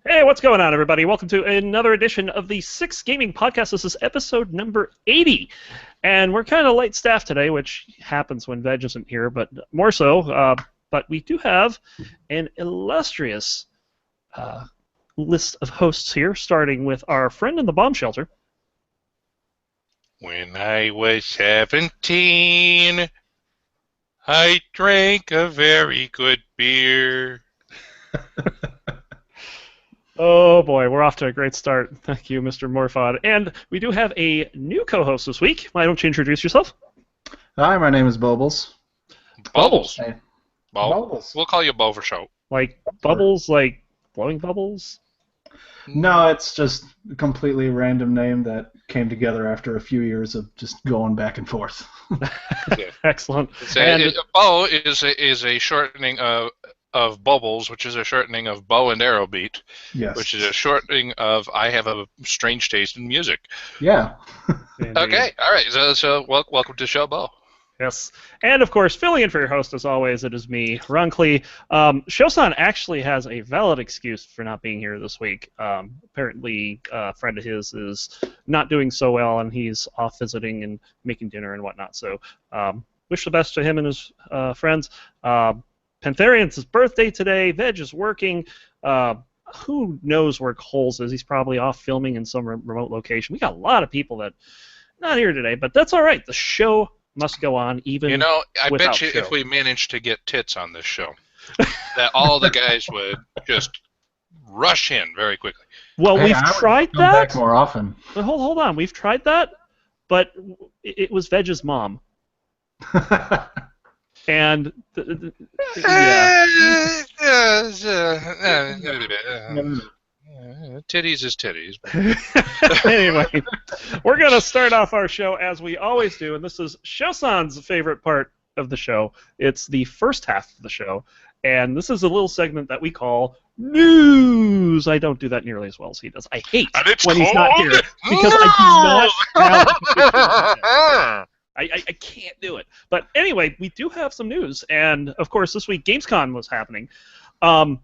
Hey, what's going on, everybody? Welcome to another edition of the Six Gaming Podcast. This is episode number 80. And we're kind of light staffed today, which happens when Veg isn't here, but more so. But we do have an illustrious list of hosts here, starting with our friend in the bomb shelter. When I was 17, I drank a very good beer. Oh boy, we're off to a great start. Thank you, Mr. Morfod. And we do have a new co-host this week. Why don't you introduce yourself? Hi, my name is Bobbles. Bubbles. Hey. Bo. Bubbles. We'll call you Bo for show. Like bubbles, like blowing bubbles? No, it's just a completely random name that came together after a few years of just going back and forth. Yeah. Excellent. Bo is a shortening of Bubbles, which is a shortening of Bow and Arrow Beat, Yes. which is a shortening of I have a strange taste in music. Yeah. Okay, all right. So welcome to show, Bo. Yes. And, of course, filling in for your host, as always, it is me, Runkly. Shosan actually has a valid excuse for not being here this week. Apparently, a friend of his is not doing so well, and he's off visiting and making dinner and whatnot. So, wish the best to him and his friends. Pantherian's birthday today. Veg is working. Who knows where Coles is? He's probably off filming in some remote location. We got a lot of people that not here today, but that's all right. The show must go on even. You know, I without bet you show. if we managed to get tits on this show, that all the guys would just rush in very quickly. Well, Hey, we've I would tried come back that. more often. But hold on. We've tried that, but it was Veg's mom. And yeah. Titties is titties. Anyway, we're going to start off our show as we always do, and this is Shosan's favorite part of the show. It's the first half of the show, and this is a little segment that we call News. I don't do that nearly as well as he does. I hate And it's when he's not called here because I do not have I can't do it. But anyway, we do have some news, and of course, this week Gamescom was happening. I'm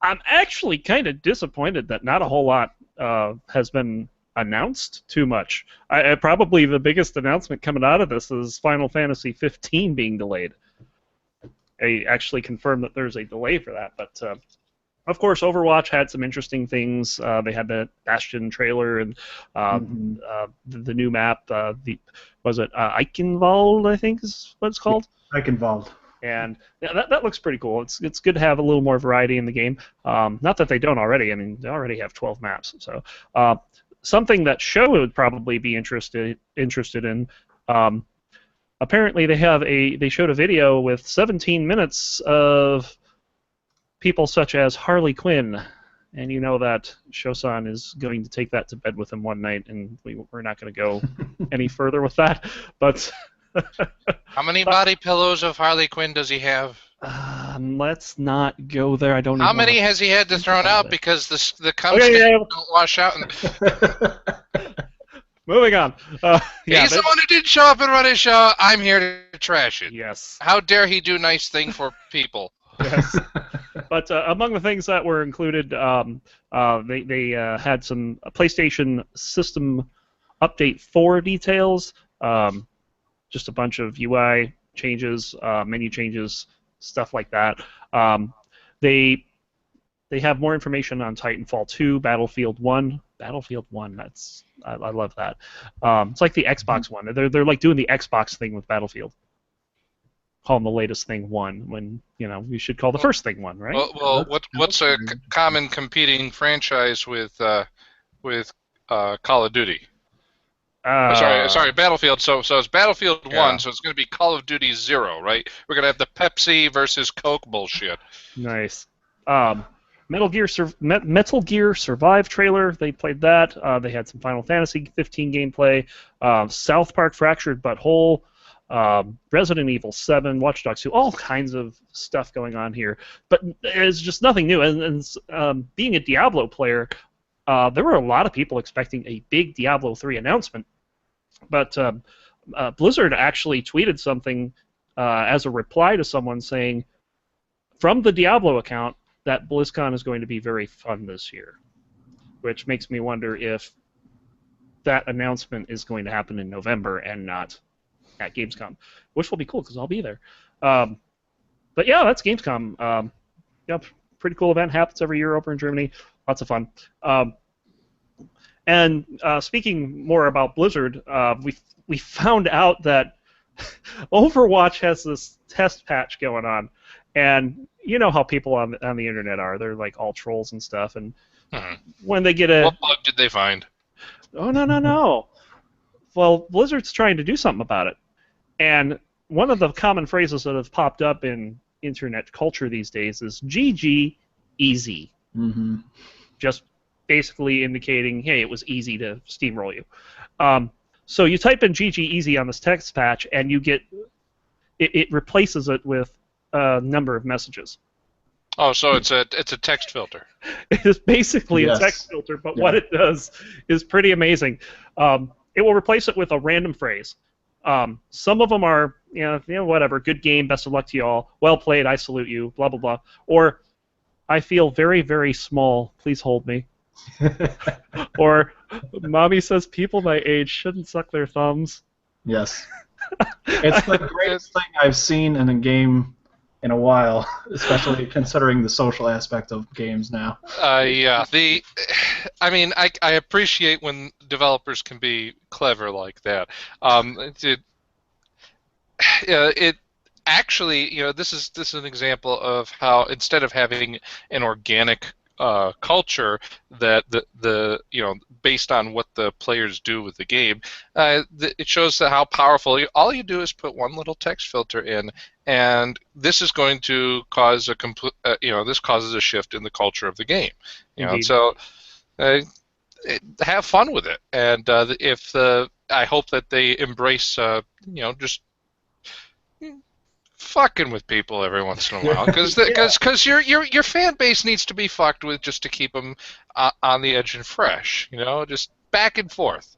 actually kind of disappointed that not a whole lot has been announced too much. Probably the biggest announcement coming out of this is Final Fantasy 15 being delayed. I actually confirmed that there's a delay for that, but of course, Overwatch had some interesting things. They had the Bastion trailer and the new map. Was it Eichenwald, I think is what it's called? Eichenwald. And yeah, that looks pretty cool. It's good to have a little more variety in the game. Not that they don't already. I mean, they already have 12 maps. So something that Show would probably be interested in. Apparently, they showed a video with 17 minutes of people such as Harley Quinn, and you know that Shosan is going to take that to bed with him one night, and we're not going to go any further with that. But How many body pillows of Harley Quinn does he have? let's not go there. I don't. How even many wanna has he had to throw about out it. because the cum Okay, stains yeah. don't wash out? Moving on. He's the one who didn't show up and run his show. I'm here to trash it. Yes. How dare he do nice thing for people? Yes. But among the things that were included, they had some PlayStation System Update 4 details, just a bunch of UI changes, menu changes, stuff like that. They have more information on Titanfall 2, Battlefield 1. Battlefield 1, I love that. It's like the Xbox One. They're like doing the Xbox thing with Battlefield. Call them the latest thing 1 when we should call the first thing 1, right? Well, what's a common competing franchise with Call of Duty? Sorry, Battlefield. So it's Battlefield 1, so it's going to be Call of Duty 0, right? We're going to have the Pepsi versus Coke bullshit. Nice. Metal Gear Survive trailer. They played that. They had some Final Fantasy 15 gameplay. South Park Fractured But Whole. Resident Evil 7, Watch Dogs 2, all kinds of stuff going on here. But it's just nothing new. And being a Diablo player, there were a lot of people expecting a big Diablo 3 announcement. But Blizzard actually tweeted something as a reply to someone saying, from the Diablo account, that BlizzCon is going to be very fun this year, which makes me wonder if that announcement is going to happen in November and not at Gamescom, which will be cool because I'll be there. But yeah, that's Gamescom. Yeah, pretty cool event. Happens every year over in Germany. Lots of fun. And speaking more about Blizzard, we found out that Overwatch has this test patch going on, and you know how people on the internet are. They're like all trolls and stuff, and when they get What bug did they find? Oh, no. Well, Blizzard's trying to do something about it. And one of the common phrases that have popped up in internet culture these days is GG easy. Mm-hmm. Just basically indicating, hey, it was easy to steamroll you. So you type in GG easy on this text patch, and you get it replaces it with a number of messages. Oh, so it's a text filter. It is basically Yes. a text filter, but what it does is pretty amazing. It will replace it with a random phrase. Some of them are, whatever, good game, best of luck to you all, well played, I salute you, blah, blah, blah. Or, I feel very, very small, please hold me. Or, mommy says people my age shouldn't suck their thumbs. Yes. It's the greatest thing I've seen in a game in a while, especially considering the social aspect of games now. Yeah. I appreciate when developers can be clever like that. It actually, this is an example of how instead of having an organic culture that the based on what the players do with the game, it shows how powerful. All you do is put one little text filter in, and this is going to cause this causes a shift in the culture of the game. So have fun with it, and I hope that they embrace just fucking with people every once in a while, because your fan base needs to be fucked with just to keep them on the edge and fresh, just back and forth.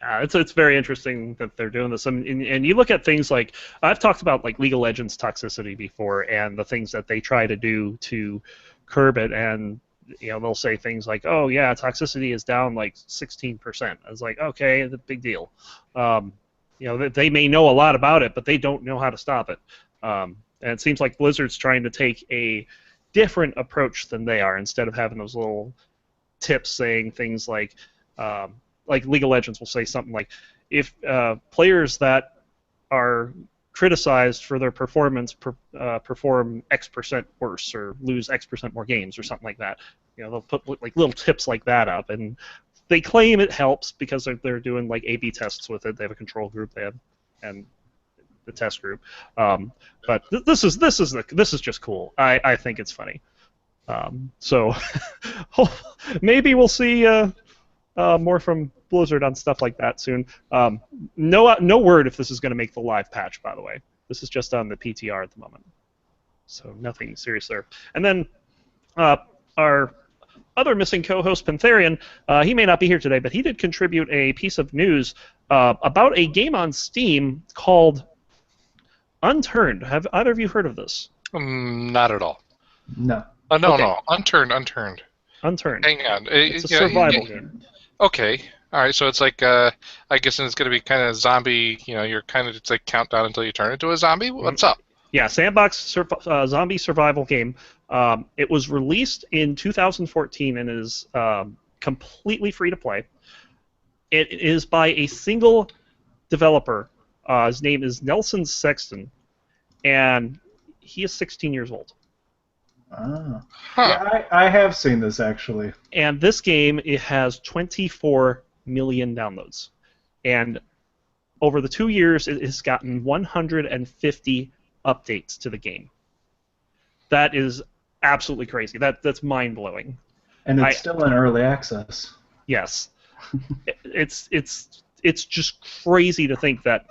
It's very interesting that they're doing this, and you look at things like I've talked about like League of Legends toxicity before, and the things that they try to do to curb it, and they'll say things like, "Oh yeah, toxicity is down like 16%." I was like, "Okay, the big deal." They may know a lot about it, but they don't know how to stop it. And it seems like Blizzard's trying to take a different approach than they are. Instead of having those little tips saying things like League of Legends will say something like, if players that are criticized for their performance perform X% worse or lose X% more games or something like that, they'll put like little tips like that up, and they claim it helps because they're doing like A/B tests with it. They have a control group, and the test group. But this is just cool. I think it's funny. So maybe we'll see more from Blizzard on stuff like that soon. No word if this is going to make the live patch, by the way. This is just on the PTR at the moment. So nothing serious there. And then our other missing co-host, Pantherian, he may not be here today, but he did contribute a piece of news about a game on Steam called Unturned. Have either of you heard of this? Not at all. No. No, Okay. no. Unturned. Unturned. Hang on. It's a survival game. Okay. All right. So it's like, I guess it's going to be kind of zombie. You're kind of it's like countdown until you turn into a zombie. What's up? Yeah, sandbox zombie survival game. It was released in 2014 and is completely free to play. It is by a single developer. His name is Nelson Sexton, and he is 16 years old. Ah. Huh. Yeah, I have seen this actually. And this game, it has 24 million downloads. And over the 2 years, it has gotten 150 updates to the game. That is absolutely crazy. That's mind-blowing. And it's still in early access. Yes. It's just crazy to think that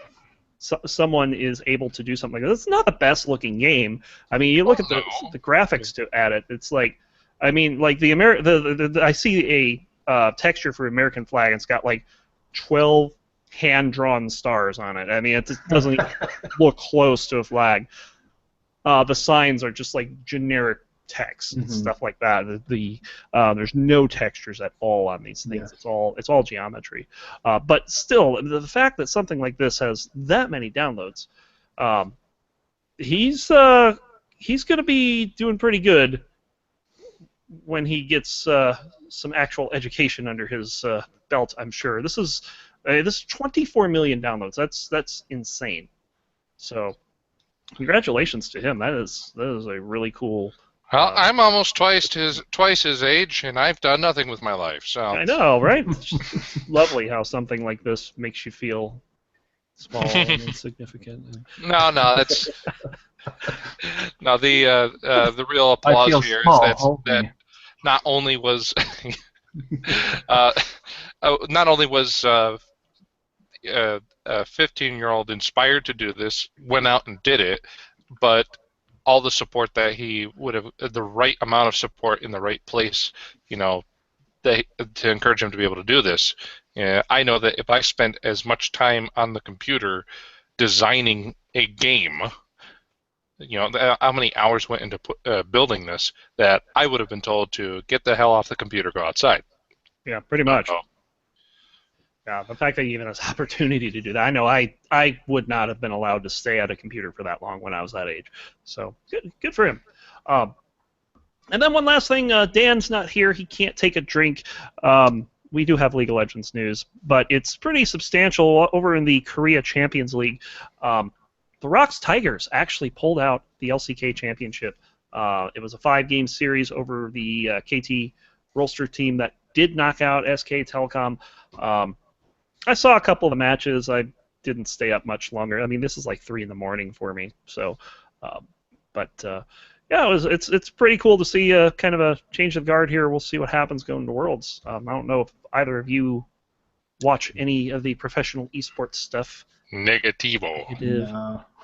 someone is able to do something like that. It's not the best-looking game. I mean, you look at the graphics at it. It's like, I mean, like I see a texture for American flag. It's got like 12 hand-drawn stars on it. I mean, it just doesn't look close to a flag. The signs are just like generic text and stuff like that. There's no textures at all on these things. Yeah. It's all geometry. But still, the fact that something like this has that many downloads, he's going to be doing pretty good when he gets some actual education under his belt. I'm sure. This is 24 million downloads. That's insane. So, congratulations to him. That is a really cool. Well, I'm almost twice his age, and I've done nothing with my life. So I know, right? It's lovely how something like this makes you feel small and insignificant. No, that's no. The real applause here is that not only was not only was a 15-year-old inspired to do this, went out and did it, but all the support that he would have, the right amount of support in the right place, to encourage him to be able to do this. I know that if I spent as much time on the computer designing a game, how many hours went into building this, that I would have been told to get the hell off the computer, go outside. Yeah, pretty much. Yeah, the fact that he even has opportunity to do that. I know I would not have been allowed to stay at a computer for that long when I was that age. So good for him. And then one last thing, Dan's not here. He can't take a drink. We do have League of Legends news, but it's pretty substantial over in the Korea Champions League. The ROX Tigers actually pulled out the LCK Championship. It was a 5-game series over the KT Rolster team that did knock out SK Telecom. I saw a couple of the matches. I didn't stay up much longer. I mean, this is like 3 in the morning for me. So, yeah, it's pretty cool to see kind of a change of guard here. We'll see what happens going to Worlds. I don't know if either of you watch any of the professional esports stuff. Negativo.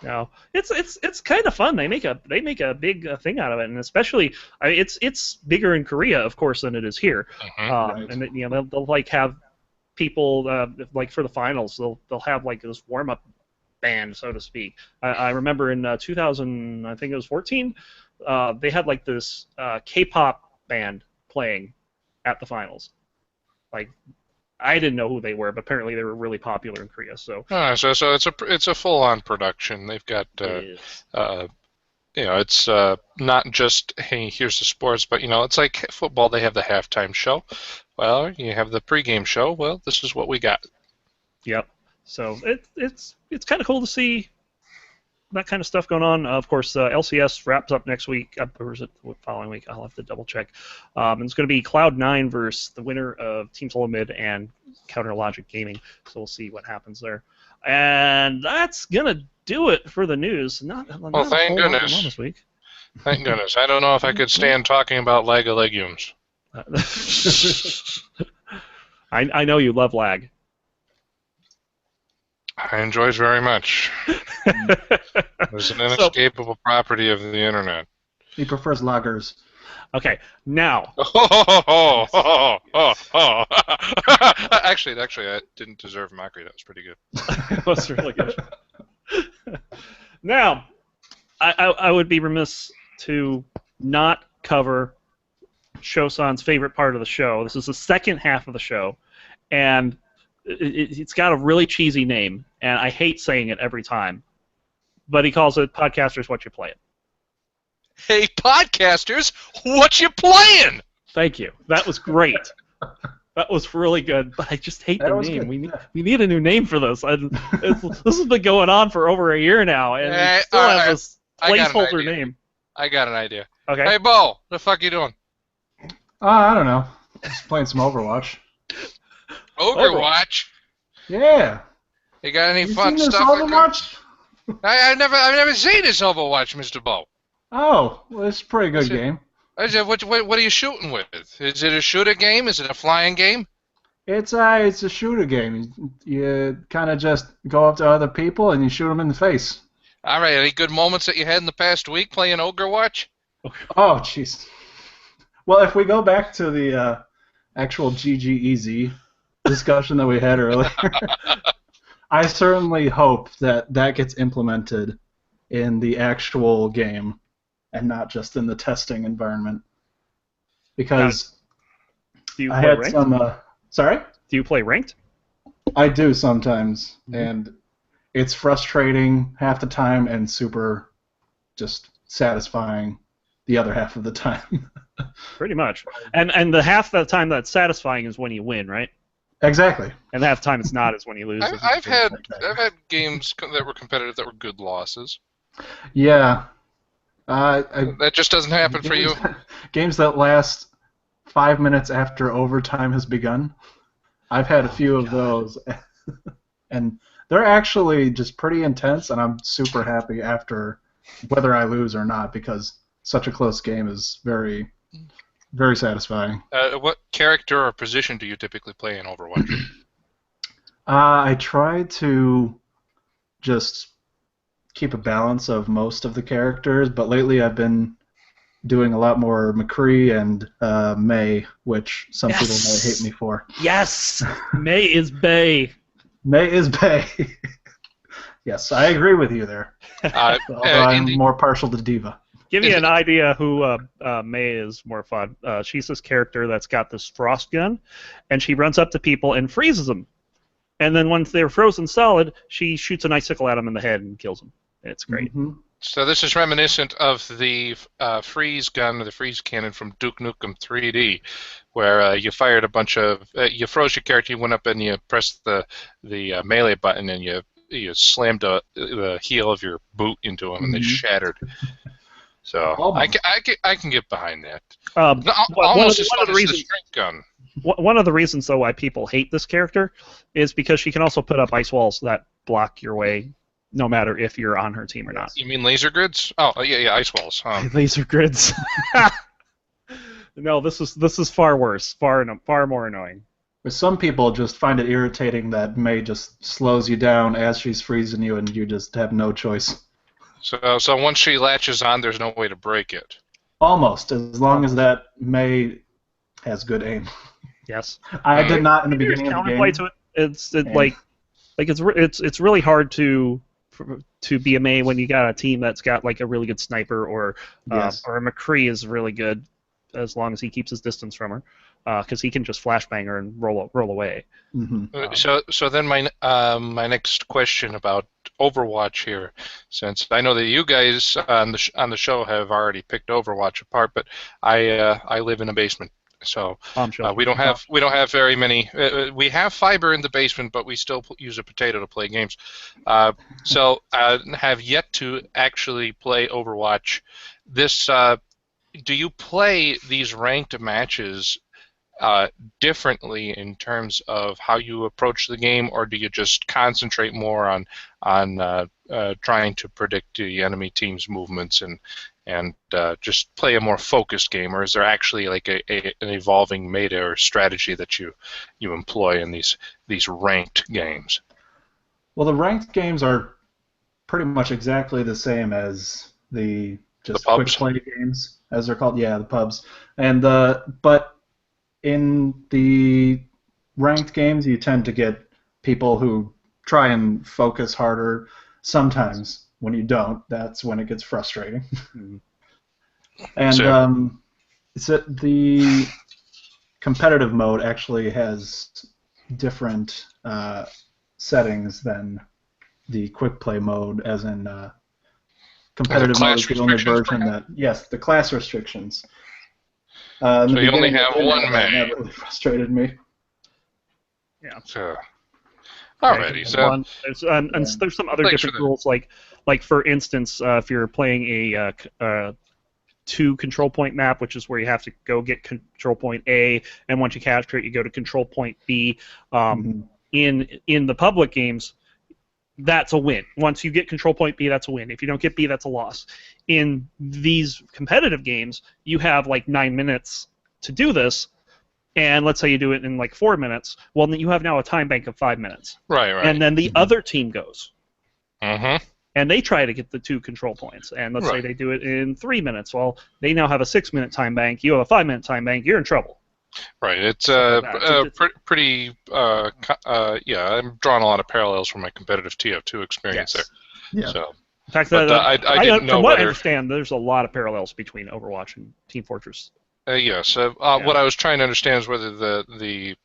No. It's kind of fun. They make a big thing out of it, and especially it's bigger in Korea, of course, than it is here. Right. And they'll like have people like for the finals. They'll have like this warm up band, so to speak. I remember in 2000, I think it was 14. They had like this K-pop band playing at the finals. Like, I didn't know who they were, but apparently they were really popular in Korea. So so it's a full-on production. They've got it's not just, hey, here's the sports, but it's like football. They have the halftime show. Well, you have the pregame show. Well, this is what we got. Yep. So it's kind of cool to see that kind of stuff going on. Of course, LCS wraps up next week. Or is it the following week? I'll have to double check. And it's going to be Cloud9 versus the winner of Team Solomid and Counter Logic Gaming. So we'll see what happens there. And that's going to do it for the news. Well, thank goodness. This week. Thank goodness. I don't know if I could stand talking about lag of legumes. I know you love lag. I enjoy it very much. It's an inescapable property of the internet. He prefers lagers. Okay, now. Actually, I didn't deserve mockery. That was pretty good. That was really good. Now, I would be remiss to not cover Shosan's favorite part of the show. This is the second half of the show, and it's got a really cheesy name, and I hate saying it every time, but he calls it Podcasters What You Playing. Hey, podcasters, what you playing? Thank you. That was great. That was really good, but I just hate the name. We need a new name for this. This has been going on for over a year now, and we still have this placeholder name. I got an idea. Okay. Hey, Bo, the fuck you doing? I don't know. Just playing some Overwatch. Overwatch? Yeah. You got any You fun seen this stuff? Overwatch? I've never seen this Overwatch, Mr. Bo. Oh, well, it's a pretty good game. What are you shooting with? Is it a shooter game? Is it a flying game? It's a shooter game. You kind of just go up to other people and you shoot them in the face. All right. Any good moments that you had in the past week playing Overwatch? Oh, jeez. Well, if we go back to the actual GGEZ discussion that we had earlier, I certainly hope that gets implemented in the actual game. and not just in the testing environment. Because Do you I play had ranked? some. Sorry? Do you play ranked? I do sometimes, and it's frustrating half the time and super just satisfying the other half of the time. Pretty much. And the half the time that's satisfying is when you win, right? Exactly. And half the time it's not is when you lose. I've had games that were competitive that were good losses. Yeah. That just doesn't happen for you. Games that last 5 minutes after overtime has begun. I've had a few of those, and they're actually just pretty intense, and I'm super happy after whether I lose or not, because such a close game is very, very satisfying. What character or position do you typically play in Overwatch? I try to just keep a balance of most of the characters, but lately I've been doing a lot more McCree and Mei, which some people may hate me for. Yes! Mei is Bay. Mei is Bei. Yes, I agree with you there. Although I'm more partial to Diva. Give you an idea who Mei is more fun. She's this character that's got this frost gun, and she runs up to people and freezes them. And then once they're frozen solid, she shoots an icicle at them in the head and kills them. It's great. Mm-hmm. So this is reminiscent of the freeze gun, or the freeze cannon from Duke Nukem 3D, where you fired a bunch of, you froze your character, you went up and you pressed the melee button, and you slammed the heel of your boot into them, and they shattered. So I can get behind that. Almost as fun as the strength gun. One of the reasons, though, why people hate this character is because she can also put up ice walls that block your way, no matter if you're on her team or not. You mean laser grids? Oh, yeah, ice walls. Laser grids. No, this is far worse, far more annoying. But some people just find it irritating that Mei just slows you down as she's freezing you, and you just have no choice. So once she latches on, there's no way to break it. Almost, as long as that Mei has good aim. Yes. I did not in the beginning of the game. To it. It's really hard to be a Mei when you got a team that's got like a really good sniper, or a McCree is really good as long as he keeps his distance from her, because he can just flashbang her and roll away. Mm-hmm. So then my next question about Overwatch here, since I know that you guys on the show have already picked Overwatch apart, but I live in a basement. So we don't have very many. We have fiber in the basement, but we still use a potato to play games. So have yet to actually play Overwatch. Do you play these ranked matches differently in terms of how you approach the game, or do you just concentrate more on trying to predict the enemy team's movements and just play a more focused game, or is there actually like an evolving meta or strategy that you employ in these ranked games? Well, the ranked games are pretty much exactly the same as the quick play games, as they're called. Yeah, the pubs. And but in the ranked games, you tend to get people who try and focus harder. Sometimes, when you don't, that's when it gets frustrating. And the competitive mode actually has different settings than the quick play mode, as in competitive mode is the only version that, yes, the class restrictions. So you only have one match. That really frustrated me. Yeah. So, alrighty. So there's some other different rules, like for instance, if you're playing a 2 control point map, which is where you have to go get control point A, and once you capture it, you go to control point B. In the public games, that's a win. Once you get control point B, that's a win. If you don't get B, that's a loss. In these competitive games, you have like 9 minutes to do this, and let's say you do it in like 4 minutes. Well, then you have now a time bank of 5 minutes. Right. And then the other team goes. Mm-hmm. And they try to get the 2 control points. And let's say they do it in 3 minutes. Well, they now have a 6-minute time bank. You have a 5-minute time bank. You're in trouble. Right. It's pretty. I'm drawing a lot of parallels from my competitive TF2 experience there. Yeah. So In fact, But I didn't know from what I whether. understand, there's a lot of parallels between Overwatch and Team Fortress. Yes. What I was trying to understand is whether the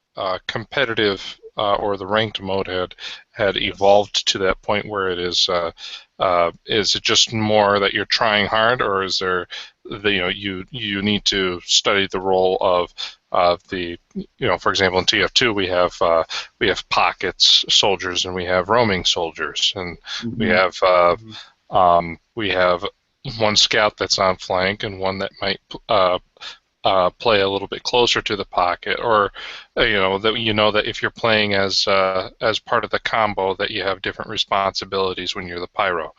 competitive or the ranked mode had evolved to that point where it is it just more that you're trying hard, or is there you need to study the role of the for example in TF2 we have pockets soldiers and we have roaming soldiers and we have one scout that's on flank and one that might play a little bit closer to the pocket, or that if you're playing as part of the combo that you have different responsibilities when you're the pyro,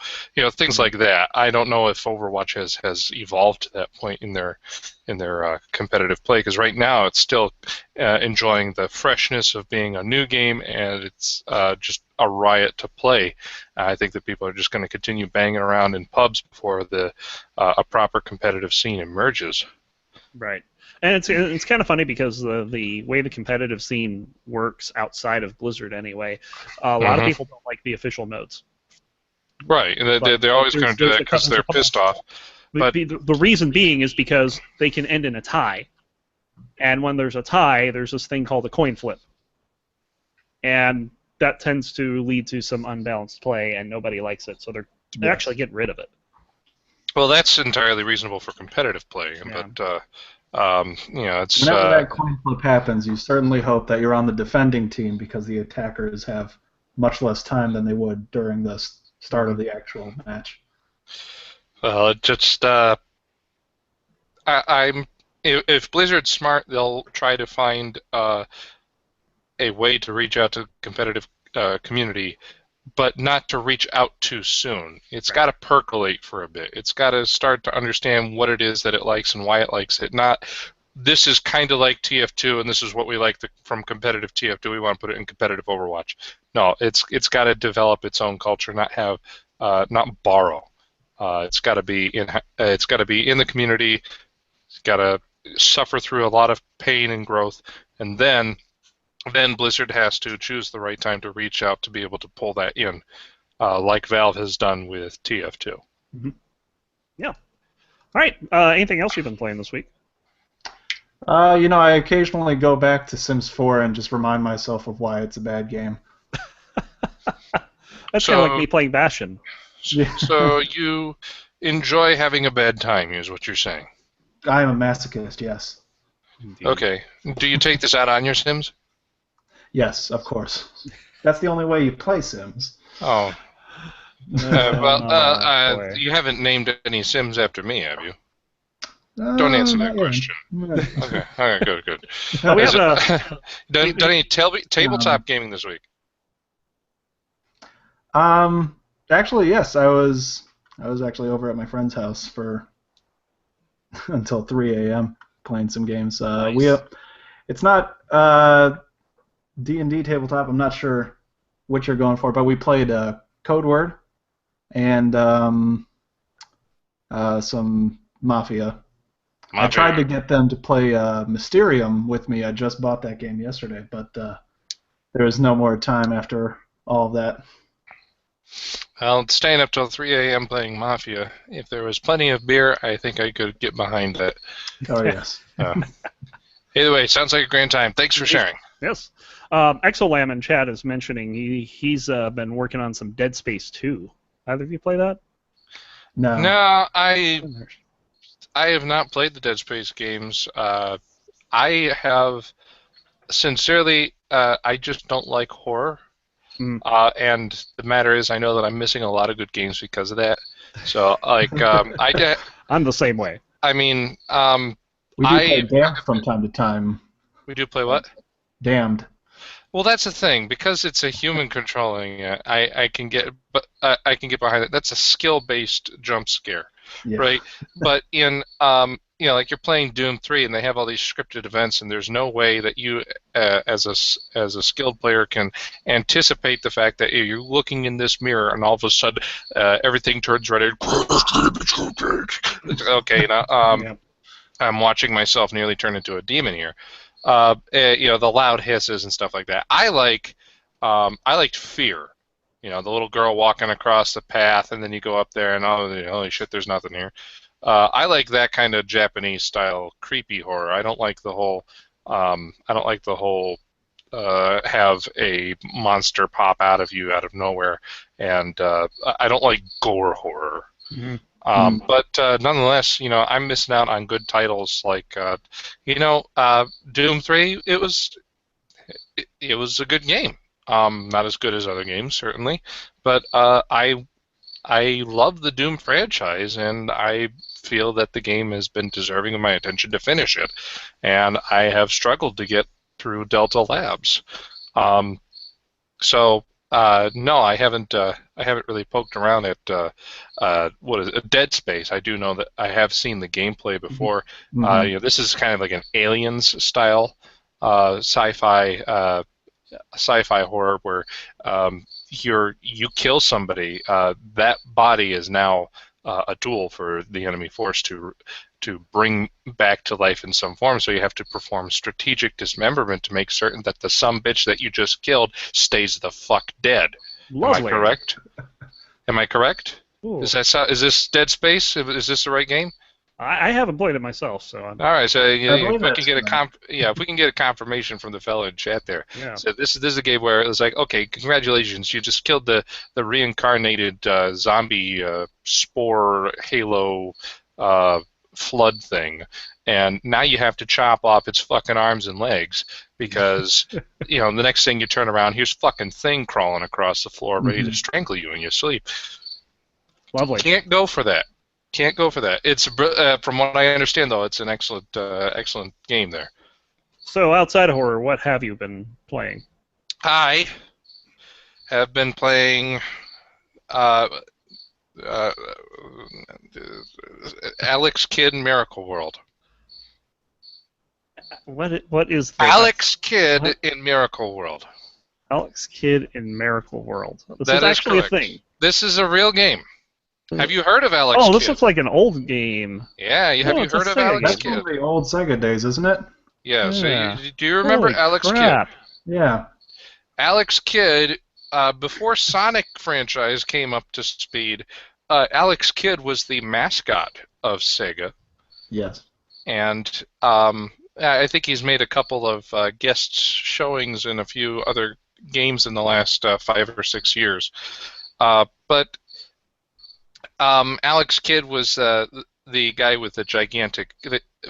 things like that. I don't know if Overwatch has evolved to that point in their competitive play, because right now it's still enjoying the freshness of being a new game, and it's just a riot to play. I think that people are just going to continue banging around in pubs before a proper competitive scene emerges. Right, and it's kind of funny because the way the competitive scene works outside of Blizzard anyway, a lot of people don't like the official modes. Right, they're always going to do that because they're pissed off. But the reason being is because they can end in a tie, and when there's a tie, there's this thing called a coin flip, and that tends to lead to some unbalanced play, and nobody likes it, so they're actually getting rid of it. Well, that's entirely reasonable for competitive play, but it's whenever that coin flip happens, you certainly hope that you're on the defending team because the attackers have much less time than they would during the start of the actual match. Well, it just if Blizzard's smart, they'll try to find a way to reach out to the competitive community, but not to reach out too soon. It's got to percolate for a bit. It's got to start to understand what it is that it likes and why it likes it. Not, this is kind of like TF2, and this is what we like from competitive TF2. We want to put it in competitive Overwatch. No, it's got to develop its own culture, not borrow. It's got to be in the community. It's got to suffer through a lot of pain and growth, and then Blizzard has to choose the right time to reach out to be able to pull that in, like Valve has done with TF2. Mm-hmm. Yeah. All right. Anything else you've been playing this week? I occasionally go back to Sims 4 and just remind myself of why it's a bad game. That's kind of like me playing Bastion. So you enjoy having a bad time, is what you're saying? I am a masochist, yes. Indeed. Okay. Do you take this out on your Sims? Yes, of course. That's the only way you play Sims. Oh. You haven't named any Sims after me, have you? Don't answer that question. Okay. All right. Good. We have done any tabletop gaming this week? Actually, yes. I was actually over at my friend's house for until 3 a.m. playing some games. Nice. It's not D&D tabletop. I'm not sure what you're going for, but we played Code Word and some Mafia. I tried to get them to play Mysterium with me. I just bought that game yesterday, but there was no more time after all of that. Well, staying up till 3 a.m. playing Mafia. If there was plenty of beer, I think I could get behind that. Oh, yes. Either way, sounds like a grand time. Thanks for sharing. Yes. Exolam in chat is mentioning he's been working on some Dead Space 2. Either of you play that? No. No, I have not played the Dead Space games. I have, sincerely, I just don't like horror. And the matter is, I know that I'm missing a lot of good games because of that. So, I'm the same way. I mean, we do play Damned from time to time. We do play what? Damned. Well, that's the thing, because it's a human controlling it. I can get behind it. That's a skill-based jump scare, right? But in like you're playing Doom 3 and they have all these scripted events, and there's no way that you, as a skilled player, can anticipate the fact that you're looking in this mirror and all of a sudden everything turns red. Okay, now I'm watching myself nearly turn into a demon here. The loud hisses and stuff like that. I liked Fear, You know, the little girl walking across the path, and then you go up there, and holy shit, there's nothing here. I like that kind of Japanese style creepy horror. I don't like the whole. Have a monster pop out of you out of nowhere, and I don't like gore horror. Mm-hmm. But nonetheless, I'm missing out on good titles like, Doom 3. It was a good game. Not as good as other games, certainly, but I love the Doom franchise, and I feel that the game has been deserving of my attention to finish it, and I have struggled to get through Delta Labs. No, I haven't really poked around at what is it, Dead Space. I do know that I have seen the gameplay before. Mm-hmm. This is kind of like an Aliens style sci-fi horror where you kill somebody. That body is now a tool for the enemy force to bring back to life in some form. So you have to perform strategic dismemberment to make certain that the sumbitch that you just killed stays the fuck dead. Lovely. Am I correct? Am I correct? Ooh. Is this Dead Space? Is this the right game? I haven't played it myself, so I'm... All right. So if we can get a confirmation from the fellow in chat there. Yeah. So this is a game where it's like, okay, congratulations, you just killed the reincarnated zombie spore halo flood thing, and now you have to chop off its fucking arms and legs because the next thing you turn around, here's fucking thing crawling across the floor ready to strangle you in your sleep. Lovely. Can't go for that. It's from what I understand, though, it's an excellent game there. So outside of horror, what have you been playing? I have been playing Alex Kidd in Miracle World. What is that? Alex Kidd in Miracle World. Alex Kidd in Miracle World. This That is is actually correct. a thing. This is a real game. Have you heard of Alex Kidd? Oh, this looks like an old game. Yeah, have you it's a heard of Sega Alex That's Kidd? from the old Sega days, isn't it? Yeah, Yeah. so do you remember Holy Alex crap. Kidd? Yeah. Alex Kidd, before Sonic franchise came up to speed, Alex Kidd was the mascot of Sega. Yes. And I think he's made a couple of guest showings in a few other games in the last 5 or 6 years. But Alex Kidd was the guy with the gigantic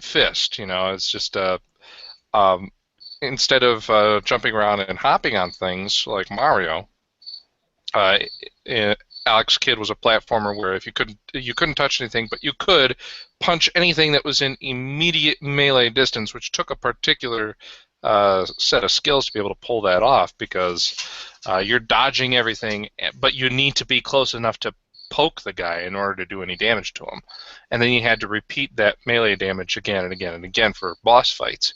fist. It's just instead of jumping around and hopping on things like Mario, Alex Kidd was a platformer where if you couldn't touch anything, but you could punch anything that was in immediate melee distance, which took a particular set of skills to be able to pull that off because you're dodging everything, but you need to be close enough to poke the guy in order to do any damage to him. And then you had to repeat that melee damage again and again and again for boss fights.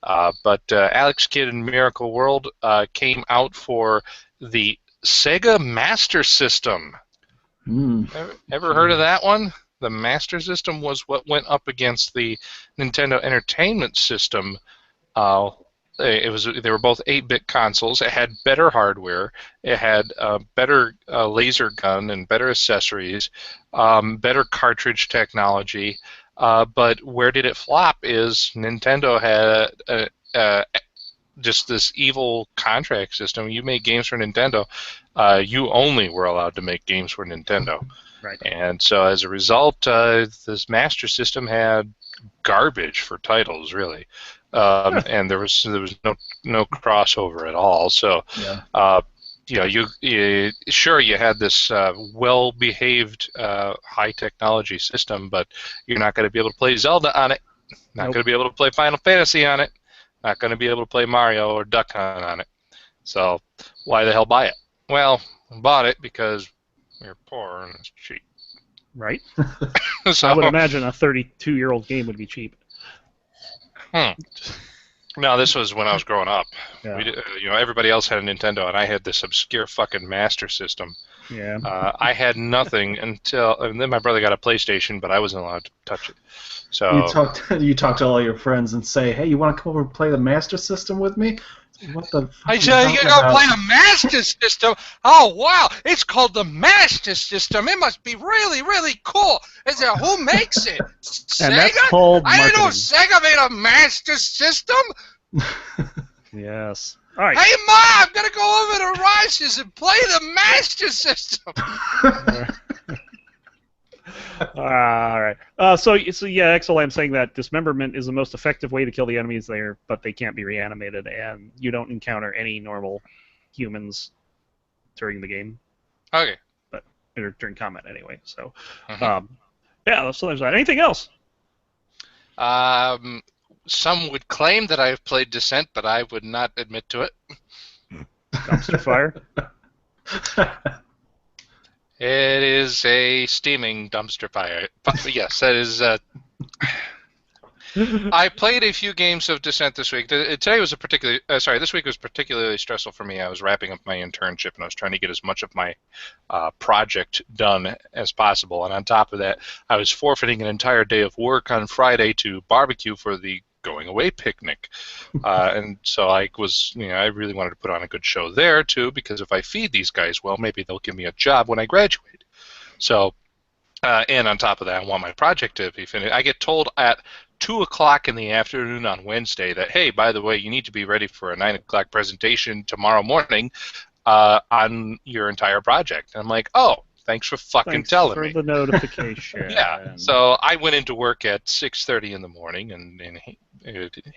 But Alex Kidd in Miracle World came out for the Sega Master System. Ever heard of that one? The Master System was what went up against the Nintendo Entertainment System. They were both 8-bit consoles. It had better hardware. It had better laser gun and better accessories, better cartridge technology. But where did it flop is Nintendo had just this evil contract system. You made games for Nintendo. You only were allowed to make games for Nintendo. Right. And so as a result, this Master System had garbage for titles, really. And there was no crossover at all. So, you had this well-behaved high technology system, but you're not going to be able to play Zelda on it. Not going to be able to play Final Fantasy on it. Not going to be able to play Mario or Duck Hunt on it. So, why the hell buy it? Well, I bought it because we're poor and it's cheap. Right. So, I would imagine a 32-year-old game would be cheap. No, this was when I was growing up. Yeah. Everybody else had a Nintendo, and I had this obscure fucking Master System. Yeah. I had nothing and then my brother got a PlayStation, but I wasn't allowed to touch it. So You talk to all your friends and say, "Hey, you want to come over and play the Master System with me?" What the fuck I are you said, you talking go about? play the Master System. Oh, wow. It's called the Master System. It must be really, really cool. Is it, who makes it? And Sega? that's called I didn't know marketing. Sega made a Master System. Yes. All right. Hey, Ma, I'm going to go over to Rice's and play the Master System. All right. So yeah, XLM saying that dismemberment is the most effective way to kill the enemies there, but they can't be reanimated, and you don't encounter any normal humans during the game, Okay. or during combat anyway. So, Mhm. yeah. So there's that. Anything else? Some would claim that I've played Descent, but I would not admit to it. Dumpster fire. It is a steaming dumpster fire. But yes, that is. I played a few games of Descent this week. Today was a particularly. This week was particularly stressful for me. I was wrapping up my internship and I was trying to get as much of my project done as possible. And on top of that, I was forfeiting an entire day of work on Friday to barbecue for the going away picnic. And so I was, I really wanted to put on a good show there too, because if I feed these guys well, maybe they'll give me a job when I graduate. So, and on top of that, I want my project to be finished. I get told at 2 o'clock in the afternoon on Wednesday that, hey, by the way, you need to be ready for a 9 o'clock presentation tomorrow morning on your entire project. And I'm like, oh, thanks for fucking telling me. Thanks for the notification. Yeah. So I went into work at 6:30 in the morning and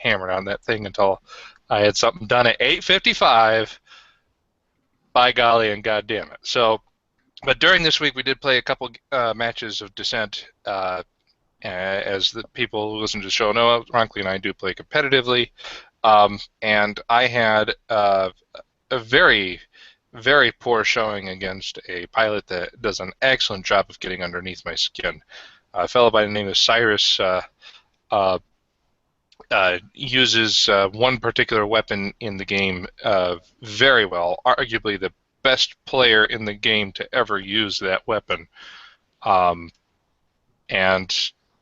hammered on that thing until I had something done at 8:55. By golly and goddamn it. So, but during this week we did play a couple matches of Descent. As the people who listen to the show know, Ronkley and I do play competitively, and I had a very, very poor showing against a pilot that does an excellent job of getting underneath my skin. A fellow by the name of Cyrus uses one particular weapon in the game very well, arguably the best player in the game to ever use that weapon. And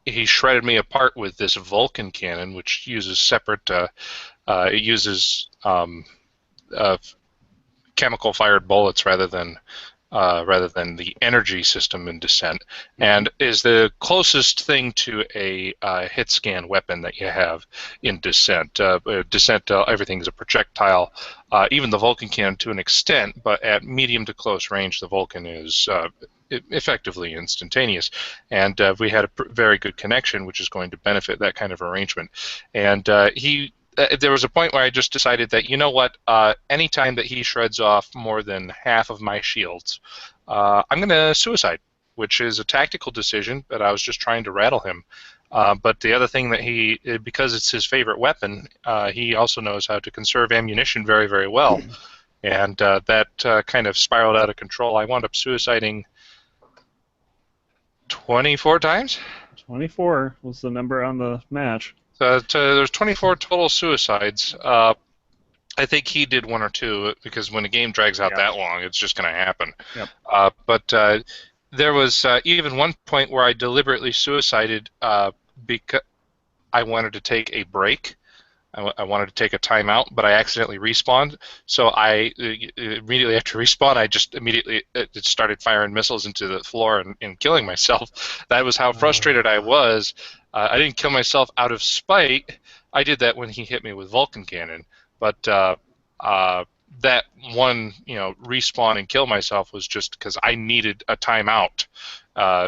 he shredded me apart with this Vulcan cannon, which uses separate. It uses chemical-fired bullets rather than the energy system in Descent, and is the closest thing to a hit scan weapon that you have in Descent. Descent, everything's a projectile, even the Vulcan cannon to an extent, but at medium to close range, the Vulcan is effectively instantaneous, and we had a very good connection, which is going to benefit that kind of arrangement. And there was a point where I just decided that, you know what, anytime that he shreds off more than half of my shields, I'm going to suicide, which is a tactical decision, but I was just trying to rattle him. But the other thing that because it's his favorite weapon, he also knows how to conserve ammunition very, very well. And that kind of spiraled out of control. I wound up suiciding 24 times? 24 was the number on the match. So there's 24 total suicides. I think he did one or two, because when a game drags out that long, it's just going to happen. Yep. But there was even one point where I deliberately suicided because I wanted to take a break. I wanted to take a timeout, but I accidentally respawned. So I immediately after respawn, I just immediately started firing missiles into the floor and killing myself. That was how frustrated I was. I didn't kill myself out of spite. I did that when he hit me with Vulcan cannon. But that one, respawn and kill myself was just because I needed a timeout.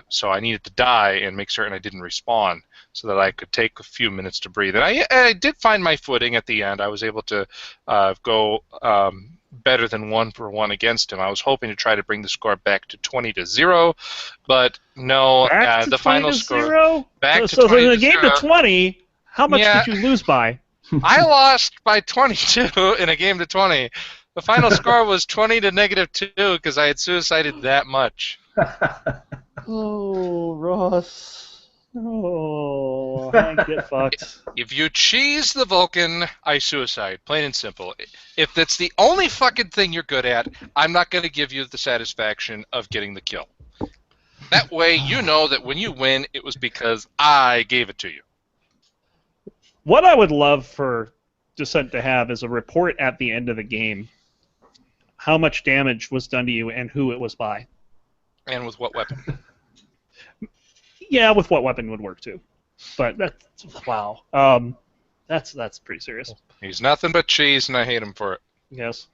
So I needed to die and make certain I didn't respawn, so that I could take a few minutes to breathe. And I did find my footing at the end. I was able to go better than 1-for-1 against him. I was hoping to try to bring the score back to 20-0, but no. Back to the 20 final to score 0? back to so 20 in the to game 0. to 20, how much did you lose by? I lost by 22 in a game to 20. The final score was 20 to -2 because I had suicided that much. Oh, Ross. Oh, Hank, get fucked. If you cheese the Vulcan, I suicide. Plain and simple. If that's the only fucking thing you're good at, I'm not going to give you the satisfaction of getting the kill. That way, you know that when you win, it was because I gave it to you. What I would love for Descent to have is a report at the end of the game. How much damage was done to you and who it was by. And with what weapon? Yeah, with what weapon would work too. But that's wow. That's pretty serious. He's nothing but cheese, and I hate him for it. Yes.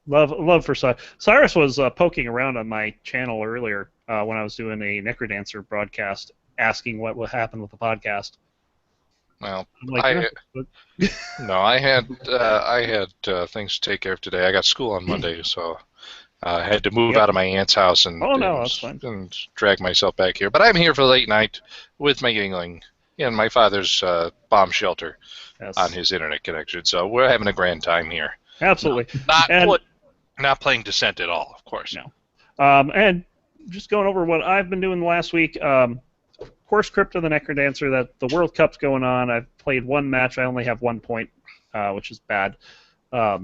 Love for Cyrus. Cyrus was poking around on my channel earlier when I was doing a Necrodancer broadcast, asking what would happen with the podcast. Well, Like, I had things to take care of today. I got school on Monday, so I had to move out of my aunt's house and that's fine. And drag myself back here. But I'm here for late night with my Yingling in my father's bomb shelter on his internet connection. So we're having a grand time here. Absolutely. Not playing Descent at all, of course. No. And just going over what I've been doing the last week. Of course, Crypt of the Necrodancer, that the World Cup's going on. I've played one match. I only have 1 point, which is bad. I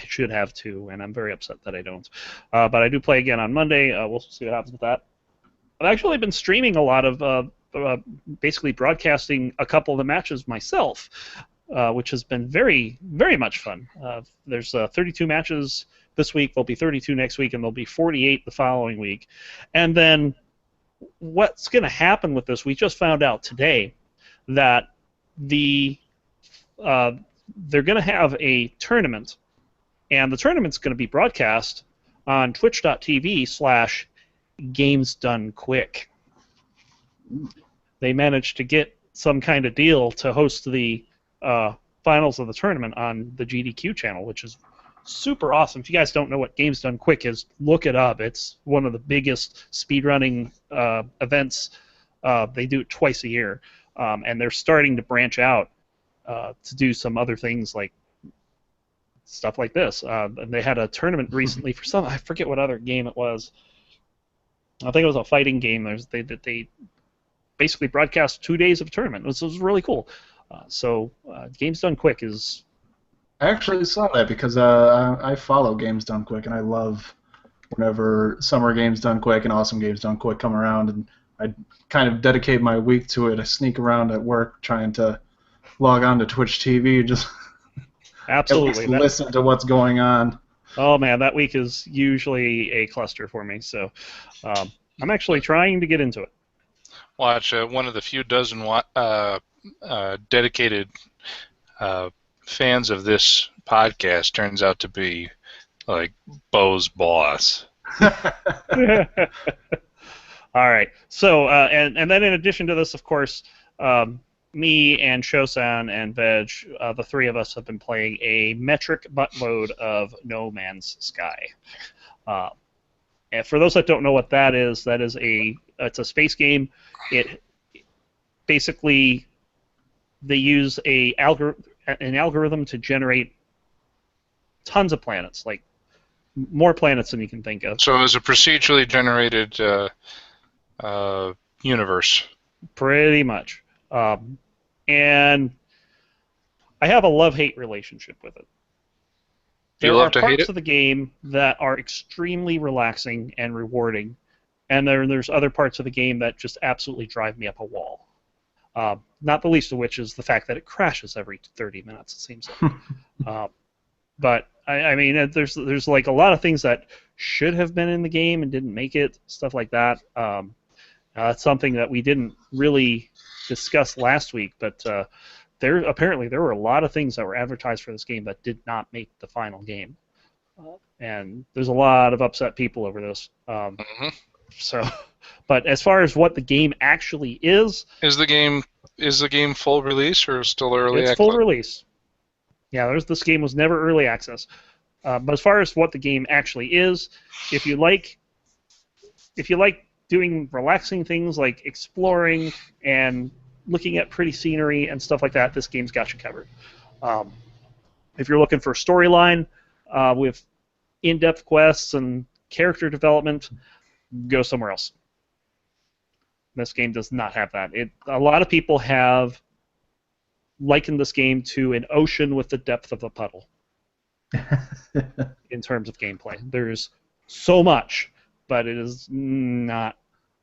should have 2, and I'm very upset that I don't. But I do play again on Monday. We'll see what happens with that. I've actually been streaming a lot of, basically broadcasting a couple of the matches myself, which has been very, very much fun. There's 32 matches this week. There'll be 32 next week, and there'll be 48 the following week. And then what's going to happen with this, we just found out today that they're going to have a tournament, and the tournament's going to be broadcast on twitch.tv/GamesDoneQuick. They managed to get some kind of deal to host the finals of the tournament on the GDQ channel, which is super awesome. If you guys don't know what Games Done Quick is, look it up. It's one of the biggest speedrunning events. They do it twice a year, and they're starting to branch out to do some other things like stuff like this. And they had a tournament recently for some, I forget what other game it was. I think it was a fighting game. They basically broadcast 2 days of a tournament. It was really cool. So Games Done Quick is... I actually saw that because I follow Games Done Quick, and I love whenever Summer Games Done Quick and Awesome Games Done Quick come around, and I kind of dedicate my week to it. I sneak around at work trying to log on to Twitch TV and just absolutely listen to what's going on. Oh man, that week is usually a cluster for me, so I'm actually trying to get into it. Watch one of the few dozen dedicated fans of this podcast turns out to be like Bo's boss. All right. So, and then in addition to this, of course, me and Shosan and Veg, the three of us have been playing a metric buttload of No Man's Sky. And for those that don't know what that is it's a space game. It basically they use an algorithm to generate tons of planets, like more planets than you can think of. So it's a procedurally generated universe. Pretty much. And I have a love-hate relationship with it. There are parts of the game that are extremely relaxing and rewarding, and there's other parts of the game that just absolutely drive me up a wall. Not the least of which is the fact that it crashes every 30 minutes, it seems like. But, I mean, there's like a lot of things that should have been in the game and didn't make it, stuff like that. That's something that we didn't really discuss last week, but there were a lot of things that were advertised for this game that did not make the final game. And there's a lot of upset people over this. So, but as far as what the game actually is the game full release or still early access? It's full release. Yeah, this game was never early access. But as far as what the game actually is, if you like doing relaxing things like exploring and looking at pretty scenery and stuff like that, this game's got you covered. If you're looking for a storyline with in-depth quests and character development, go somewhere else. This game does not have that. A lot of people have likened this game to an ocean with the depth of a puddle in terms of gameplay. There's so much, but it's not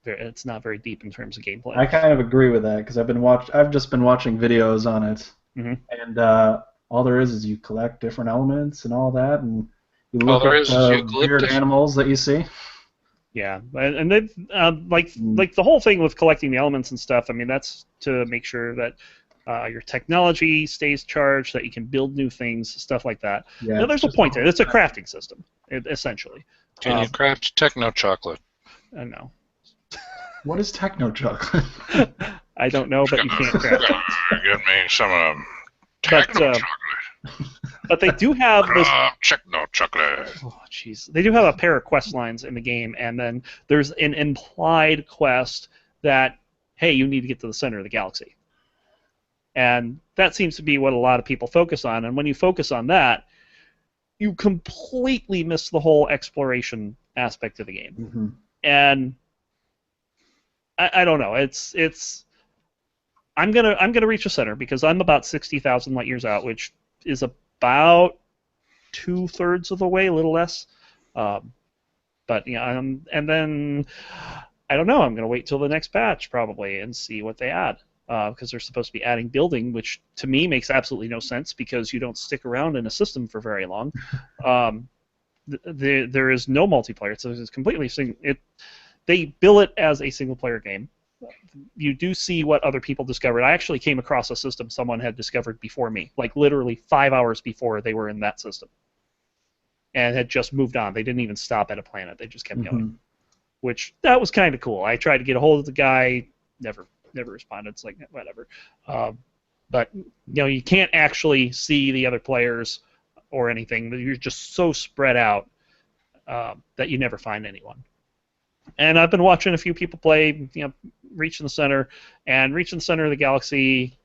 very deep in terms of gameplay. I kind of agree with that because I've just been watching videos on it, and all there is you collect different elements and all that, and you All look there up is the weird eucalyptus. animals that you see. Yeah, and they've like the whole thing with collecting the elements and stuff. I mean, that's to make sure that your technology stays charged, that you can build new things, stuff like that. Yeah, Now, there's a point to it. It's a crafting system, essentially. Can you craft techno chocolate? I know. What is techno chocolate? I don't know, but you can't craft it. Get me some But, chocolate. But they do have this. Techno chocolate. Oh, jeez. They do have a pair of quest lines in the game, and then there's an implied quest that, hey, you need to get to the center of the galaxy. And that seems to be what a lot of people focus on. And when you focus on that, you completely miss the whole exploration aspect of the game. Mm-hmm. And I don't know. It's. I'm gonna reach the center because I'm about 60,000 light years out, which is about 2/3 of the way, a little less. But yeah, and then I don't know. I'm gonna wait till the next patch probably and see what they add because they're supposed to be adding building, which to me makes absolutely no sense because you don't stick around in a system for very long. There is no multiplayer. It's completely they bill it as a single player game. You do see what other people discovered. I actually came across a system someone had discovered before me, like literally 5 hours before they were in that system, and had just moved on. They didn't even stop at a planet. They just kept going, which that was kind of cool. I tried to get a hold of the guy, never responded. It's like whatever. But you can't actually see the other players or anything. You're just so spread out that you never find anyone. And I've been watching a few people play, Reach in the Center, and Reach in the Center of the Galaxy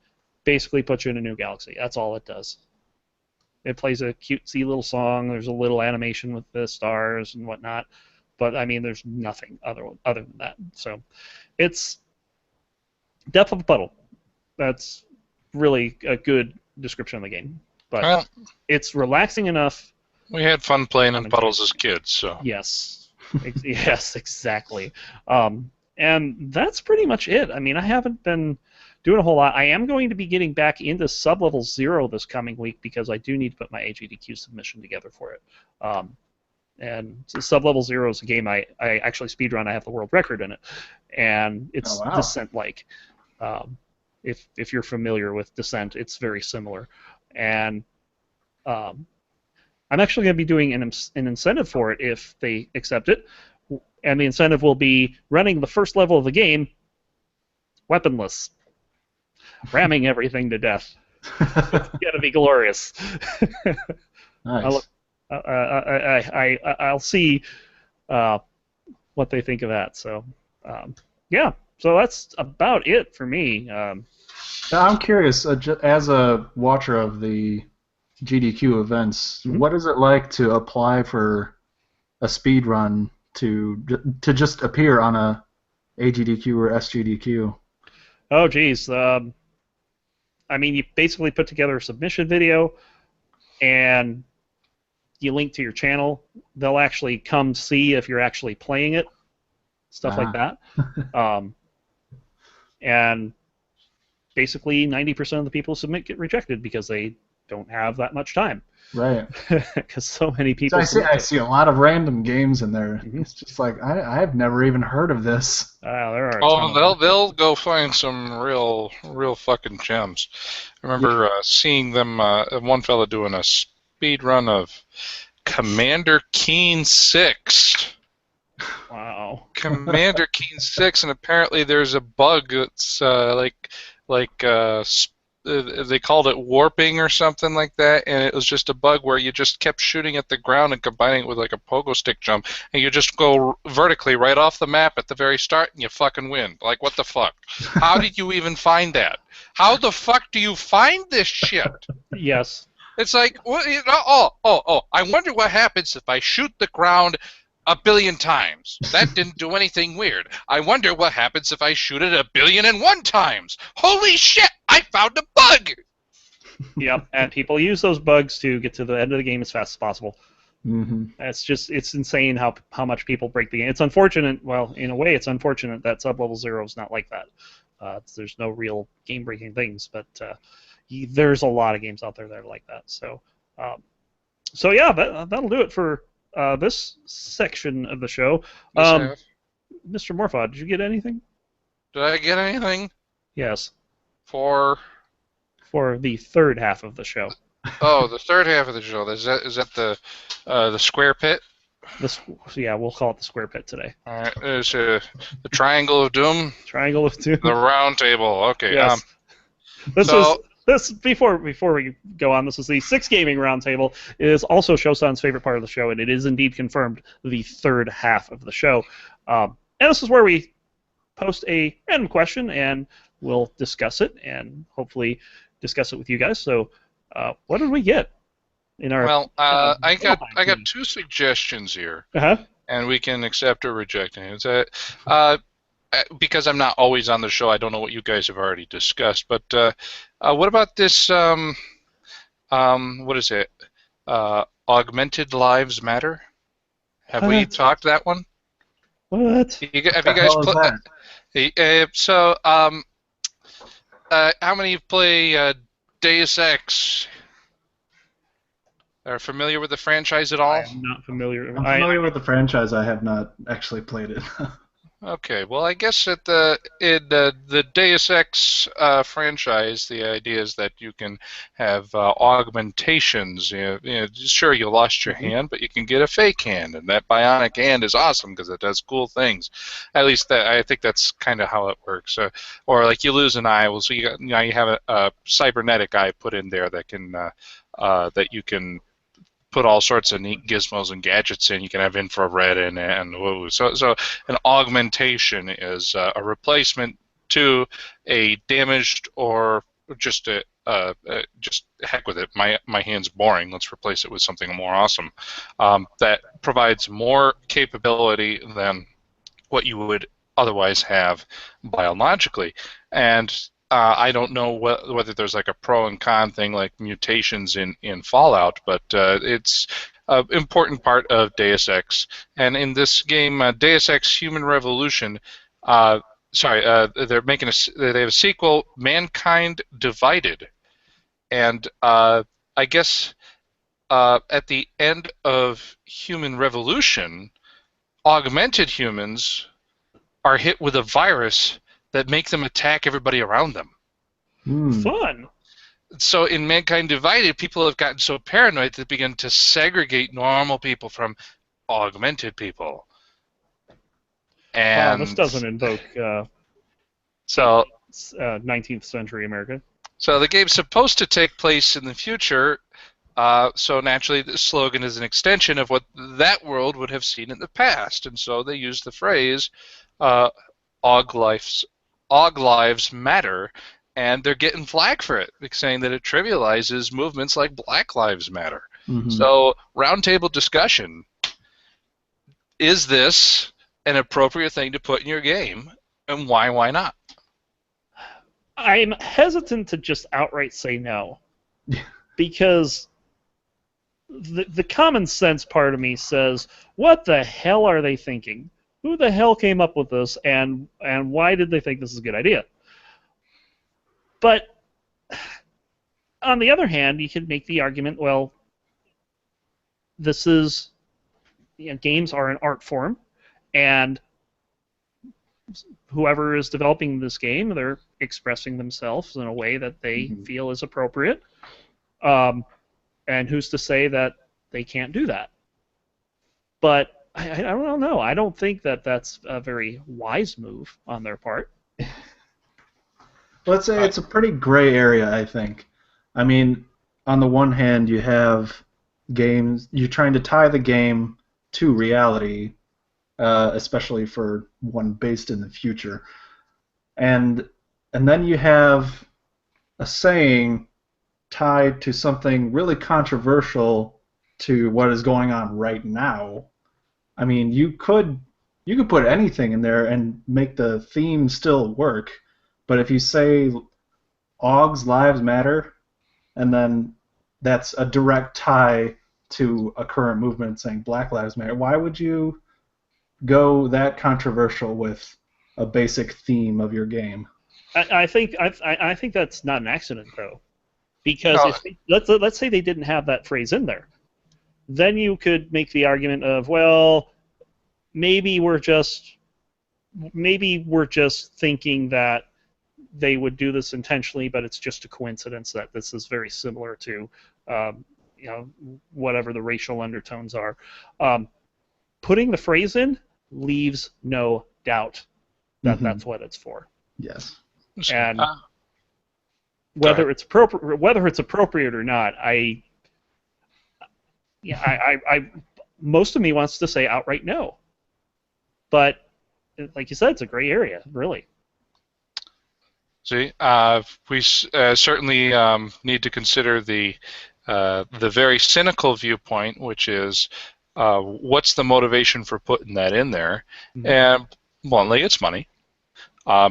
basically puts you in a new galaxy. That's all it does. It plays a cutesy little song. There's a little animation with the stars and whatnot, but I mean, there's nothing other than that. So, it's depth of a puddle. That's really a good description of the game. But it's relaxing enough. We had fun playing in puddles as kids, so. Yes. Yes, exactly. And that's pretty much it. I mean, I haven't been doing a whole lot. I am going to be getting back into Sublevel 0 this coming week because I do need to put my AGDQ submission together for it. And Sublevel 0 is a game I actually speedrun. I have the world record in it. And it's Descent-like. If you're familiar with Descent, it's very similar. And I'm actually going to be doing an incentive for it if they accept it, and the incentive will be running the first level of the game weaponless, ramming everything to death. It's going to be glorious. Nice. I'll see what they think of that. So, yeah. So that's about it for me. I'm curious, as a watcher of the GDQ events, what is it like to apply for a speed run to just appear on a AGDQ or SGDQ? Oh, geez. I mean, you basically put together a submission video, and you link to your channel. They'll actually come see if you're actually playing it, stuff like that. And basically, 90% of the people who submit get rejected because they don't have that much time. Right. Because so many people. So I see a lot of random games in there. It's just like I've never even heard of this. There are. They'll go find some real fucking gems. I remember seeing them. One fella doing a speed run of Commander Keen 6. Wow. Commander Keen 6, and apparently there's a bug that's they called it warping or something like that, and it was just a bug where you just kept shooting at the ground and combining it with like a pogo stick jump, and you just go vertically right off the map at the very start, and you fucking win. Like, what the fuck? How did you even find that? How the fuck do you find this shit? Yes. It's like, what? I wonder what happens if I shoot the ground 1 billion times. That didn't do anything weird. I wonder what happens if I shoot it 1,000,001 times. Holy shit! I found a bug! Yep, and people use those bugs to get to the end of the game as fast as possible. It's insane how much people break the game. It's unfortunate, well, in a way it's unfortunate that Sublevel 0 is not like that. There's no real game-breaking things, but there's a lot of games out there that are like that. So yeah, that'll do it for this section of the show. Mr. Morphaud, did you get anything? Did I get anything? Yes. For the third half of the show. Oh, the third half of the show. Is that the square pit? Yeah, we'll call it the square pit today. All right. There's the Triangle of Doom. Triangle of Doom. The Round Table. Okay. Yes. Before we go on, this is the Six Gaming Roundtable. It is also Shosan's favorite part of the show, and it is indeed confirmed the third half of the show. And this is where we post a random question, and we'll discuss it, and hopefully discuss it with you guys. So, what did we get in our? Well, I got two suggestions here, and we can accept or reject it. Because I'm not always on the show, I don't know what you guys have already discussed. But what about this? What is it? Augmented Lives Matter. Have we talked that one? What? Have you guys played? So, how many play Deus Ex? Are familiar with the franchise at all? I'm not familiar. I'm familiar with the franchise. I have not actually played it. Okay, well, I guess in the Deus Ex franchise, the idea is that you can have augmentations. Sure, you lost your hand, but you can get a fake hand, and that bionic hand is awesome because it does cool things. At least I think that's kind of how it works. Or like you lose an eye, well, so you have a cybernetic eye put in there that can that you can put all sorts of neat gizmos and gadgets in. You can have infrared in it, and so an augmentation is a replacement to a damaged or just just heck with it. My hand's boring. Let's replace it with something more awesome that provides more capability than what you would otherwise have biologically. And I don't know whether there's like a pro and con thing like mutations in Fallout, but it's an important part of Deus Ex. And in this game, Deus Ex Human Revolution, they have a sequel, Mankind Divided. And I guess at the end of Human Revolution, augmented humans are hit with a virus that make them attack everybody around them. Fun. So in Mankind Divided, people have gotten so paranoid that they begin to segregate normal people from augmented people. And this doesn't invoke 19th century America. So the game's supposed to take place in the future, so naturally the slogan is an extension of what that world would have seen in the past. And so they use the phrase Aug Lives Matter, and they're getting flack for it, saying that it trivializes movements like Black Lives Matter. So, roundtable discussion. Is this an appropriate thing to put in your game, and why not? I'm hesitant to just outright say no, because the common sense part of me says, what the hell are they thinking? Who the hell came up with this, and why did they think this is a good idea? But on the other hand, you could make the argument, well, this is, games are an art form, and whoever is developing this game, they're expressing themselves in a way that they feel is appropriate. And who's to say that they can't do that? But I don't know. I don't think that that's a very wise move on their part. Let's say it's a pretty gray area, I think. I mean, on the one hand, you have games, you're trying to tie the game to reality, especially for one based in the future. And then you have a saying tied to something really controversial to what is going on right now. I mean, you could put anything in there and make the theme still work, but if you say Augs Lives Matter, and then that's a direct tie to a current movement saying Black Lives Matter, why would you go that controversial with a basic theme of your game? I think that's not an accident, though. Because if let's say they didn't have that phrase in there, then you could make the argument of, well, maybe we're just thinking that they would do this intentionally, but it's just a coincidence that this is very similar to, whatever the racial undertones are. Putting the phrase in leaves no doubt that that's what it's for. Yes. And whether it's appropriate or not, I most of me wants to say outright no. But like you said, it's a gray area, really. See, we certainly need to consider the very cynical viewpoint, which is what's the motivation for putting that in there? Mm-hmm. And bluntly, it's money,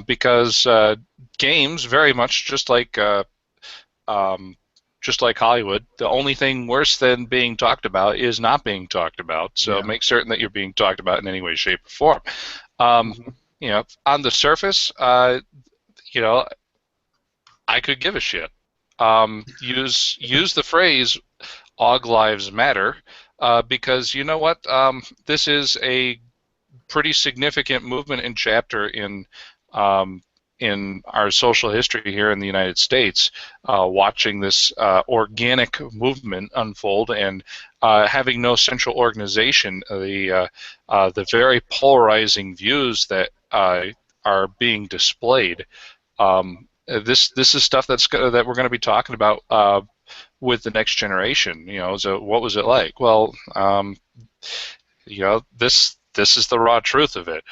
because games, very much just like Hollywood, the only thing worse than being talked about is not being talked about. So make certain that you're being talked about in any way, shape, or form. On the surface, I could give a shit. Use the phrase "All lives matter," because you know what? This is a pretty significant movement and chapter in our social history here in the United States, watching this organic movement unfold and having no central organization. The very polarizing views that are being displayed. This is stuff that we're going to be talking about with the next generation. So what was it like? Well, this is the raw truth of it.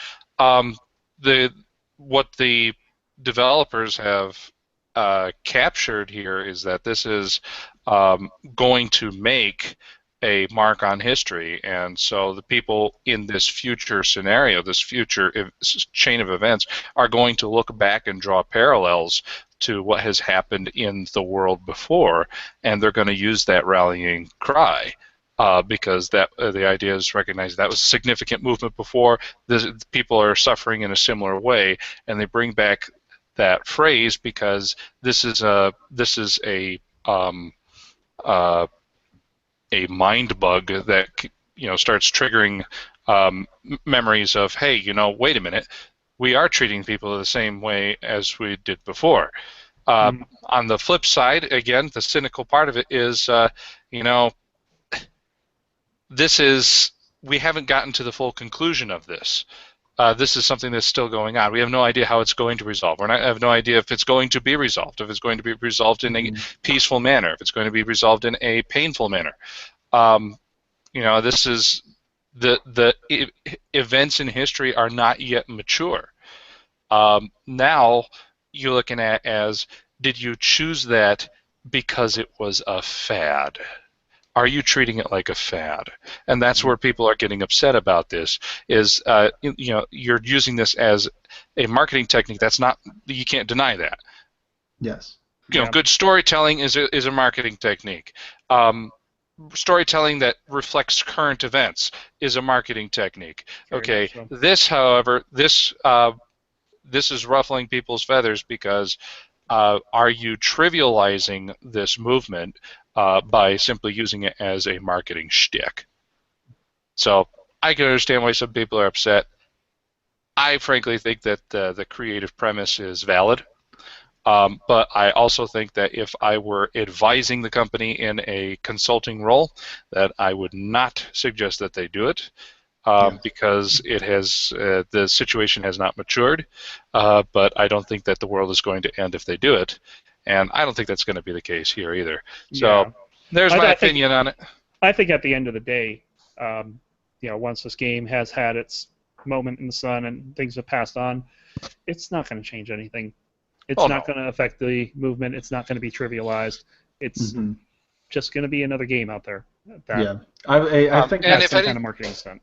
What the developers have captured here is that this is going to make a mark on history, and so the people in this future scenario, this future chain of events, are going to look back and draw parallels to what has happened in the world before, and they're going to use that rallying cry. Because the idea is recognized that was a significant movement before. People are suffering in a similar way, and they bring back that phrase because this is a mind bug that starts triggering memories of, hey, wait a minute, we are treating people the same way as we did before. On the flip side, again, the cynical part of it is, we haven't gotten to the full conclusion of this. This is something that's still going on. We have no idea how it's going to resolve. I have no idea if it's going to be resolved, if it's going to be resolved in a peaceful manner, if it's going to be resolved in a painful manner. This is the events in history are not yet mature. Now you're looking at as, did you choose that because it was a fad? Are you treating it like a fad? And that's where people are getting upset about this. Is you're using this as a marketing technique. That's not. You can't deny that. Yes. Good storytelling is a marketing technique. Storytelling that reflects current events is a marketing technique. Okay. This, however, this is ruffling people's feathers because are you trivializing this movement by simply using it as a marketing shtick? So I can understand why some people are upset. I frankly think that the creative premise is valid, but I also think that if I were advising the company in a consulting role, that I would not suggest that they do it. Because it has the situation has not matured, but I don't think that the world is going to end if they do it, and I don't think that's going to be the case here either. So there's my opinion on it. I think at the end of the day, once this game has had its moment in the sun and things have passed on, it's not going to change anything. It's not going to affect the movement. It's not going to be trivialized. It's just going to be another game out there. I think that's the kind of marketing stunt.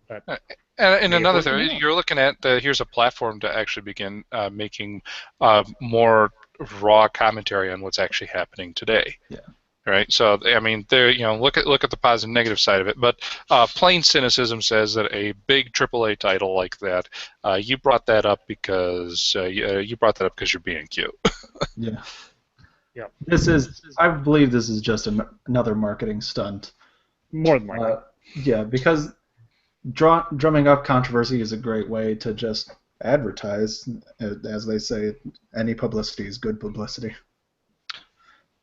And another thing, you're looking at here's a platform to actually begin making more raw commentary on what's actually happening today. Yeah. Right. So I mean, there look at the positive and negative side of it. But plain cynicism says that a big AAA title like that, you brought that up because you're being cute. Yeah. Yep. I believe this is just another marketing stunt. More than likely. Yeah, because drumming up controversy is a great way to just advertise. As they say, any publicity is good publicity.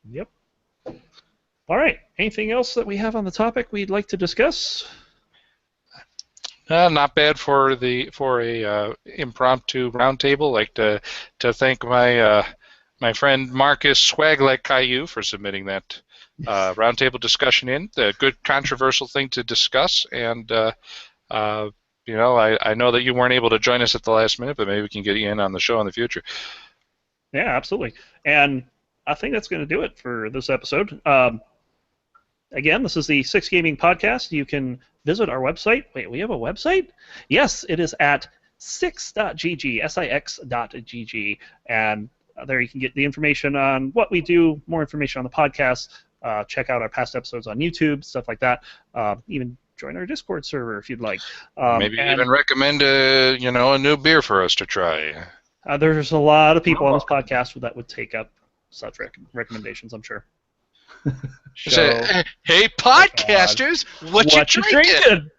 Yep. All right. Anything else that we have on the topic we'd like to discuss? Not bad for a impromptu roundtable. Like to thank my my friend Marcus Swag Like Caillou for submitting that roundtable discussion in. A good controversial thing to discuss, and I know that you weren't able to join us at the last minute, but maybe we can get you in on the show in the future. Yeah, absolutely. And I think that's going to do it for this episode. Again, this is the Six Gaming Podcast. You can visit our website. Wait, we have a website? Yes, it is at six.gg, six.gg, and there you can get the information on what we do, more information on the podcast, check out our past episodes on YouTube, stuff like that. Even join our Discord server if you'd like. Maybe even recommend a new beer for us to try. There's a lot of people on this podcast that would take up such recommendations, I'm sure. Hey, podcasters, what you drinking?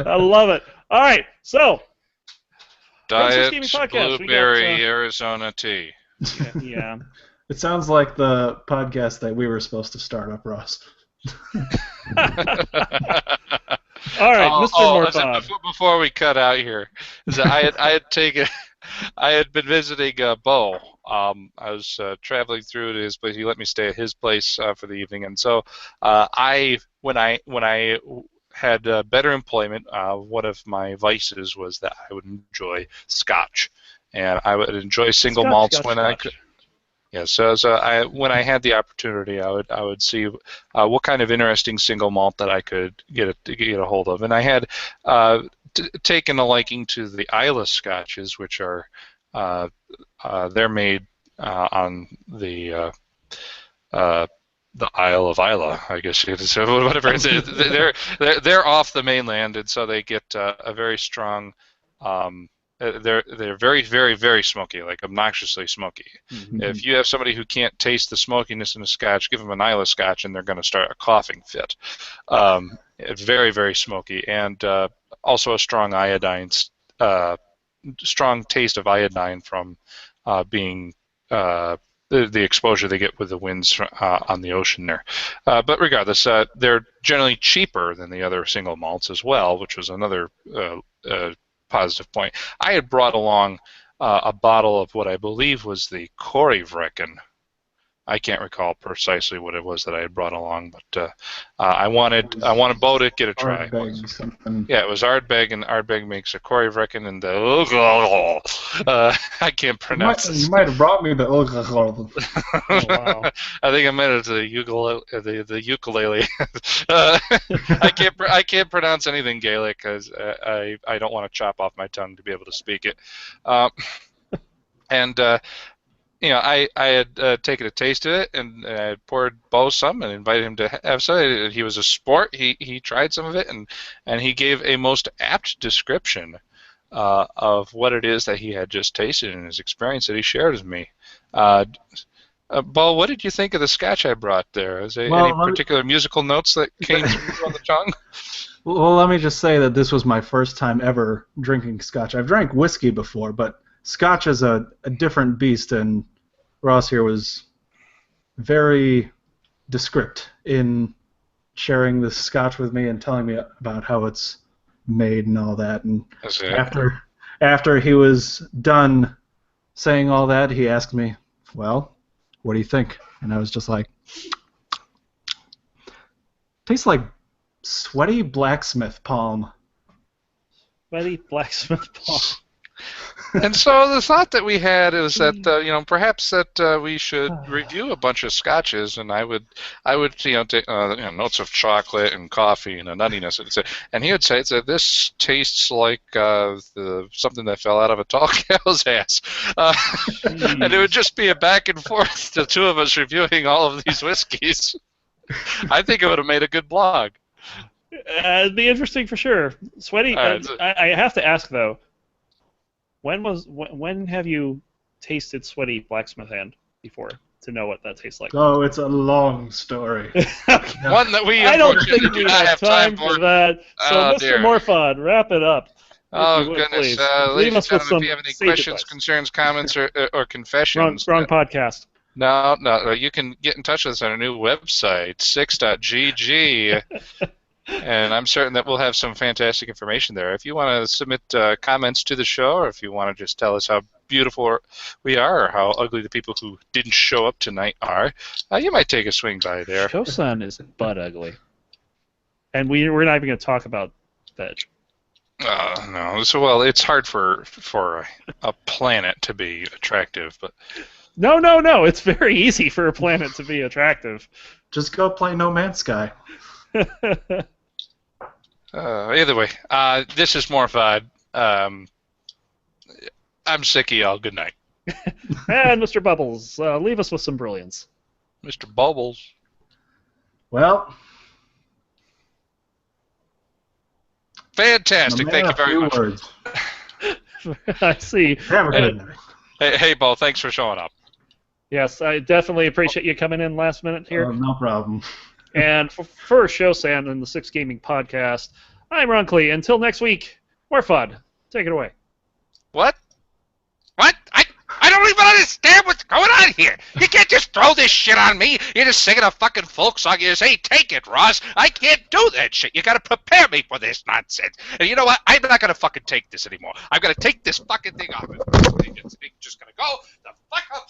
I love it. All right, so Diet Blueberry Arizona tea. Yeah. It sounds like the podcast that we were supposed to start up, Ross. All right, Mr. Morthon. Before we cut out here, I had been visiting Bo. I was traveling through to his place. He let me stay at his place for the evening, and so when I had better employment, one of my vices was that I would enjoy Scotch, and I would enjoy single malts when I could. Yeah, so when I had the opportunity, I would see what kind of interesting single malt that I could get a hold of, and I had taken a liking to the Islay Scotches, which are they're made on the Isle of Islay, I guess you could say, whatever. They're off the mainland, and so they get a very strong. They're very, very, very smoky, like obnoxiously smoky. Mm-hmm. If you have somebody who can't taste the smokiness in a Scotch, give them an Islay Scotch, and they're going to start a coughing fit. It's very, very smoky, and also a strong iodine, strong taste of iodine from being the exposure they get with the winds on the ocean there. But regardless, they're generally cheaper than the other single malts as well, which was another positive point. I had brought along a bottle of what I believe was the Corryvreckan. I can't recall precisely what it was that I had brought along, but I wanted Bo to get a try. Yeah, it was Ardbeg, and Ardbeg makes a Corryvreckan, and I can't pronounce it. You might have brought me the Oh, wow. I think I meant it the ukulele. I can't pronounce anything Gaelic because I don't want to chop off my tongue to be able to speak it. I had taken a taste of it, and I had poured Bo some and invited him to have some. He was a sport. He tried some of it, and he gave a most apt description of what it is that he had just tasted and his experience that he shared with me. Bo, what did you think of the Scotch I brought there? Is there any particular musical notes that came through on the tongue? Well, let me just say that this was my first time ever drinking Scotch. I've drank whiskey before, but Scotch is a different beast, and Ross here was very descriptive in sharing the Scotch with me and telling me about how it's made and all that. And after he was done saying all that, he asked me, "Well, what do you think?" And I was just like, "Tastes like sweaty blacksmith palm." Sweaty blacksmith palm. And so the thought that we had is that perhaps that we should review a bunch of scotches, and I would take notes of chocolate and coffee and a nuttiness, and he would say that this tastes like something that fell out of a tall cow's ass, and it would just be a back and forth, the two of us reviewing all of these whiskeys. I think it would have made a good blog. It'd be interesting for sure. Sweaty. I have to ask though. When have you tasted sweaty blacksmith hand before to know what that tastes like. Oh, it's a long story. Okay. One that we I don't unfortunately think do we not have time for that. So, Oh, Mr. dear. Morfod, wrap it up. Oh, if you would, goodness. please. Ladies Leave and us with gentlemen, some if you have any sage questions, advice. concerns, comments, or confessions... Wrong podcast. No, you can get in touch with us on our new website, 6.gg, and I'm certain that we'll have some fantastic information there. If you want to submit comments to the show, or if you want to just tell us how beautiful we are, or how ugly the people who didn't show up tonight are, you might take a swing by there. Shosan is butt ugly. And we're not even going to talk about veg. No. So, well, it's hard for a planet to be attractive, but... No. It's very easy for a planet to be attractive. Just go play No Man's Sky. Either way, this is Morfod. I'm sick of y'all. Good night. And Mr. Bubbles, leave us with some brilliance. Mr. Bubbles. Well, Fantastic. Thank you very much. Words. I see. Have a good night. Hey, Bo, thanks for showing up. Yes, I definitely appreciate you coming in last minute here. No problem. And for Shosan and the Six Gaming Podcast, I'm Ron Klee. Until next week, more fun. Take it away. What? I don't even understand what's going on here. You can't just throw this shit on me. You're just singing a fucking folk song. You just say, take it, Ross. I can't do that shit. You gotta prepare me for this nonsense. And you know what? I'm not gonna fucking take this anymore. I'm gonna take this fucking thing off. It's just gonna go the fuck up.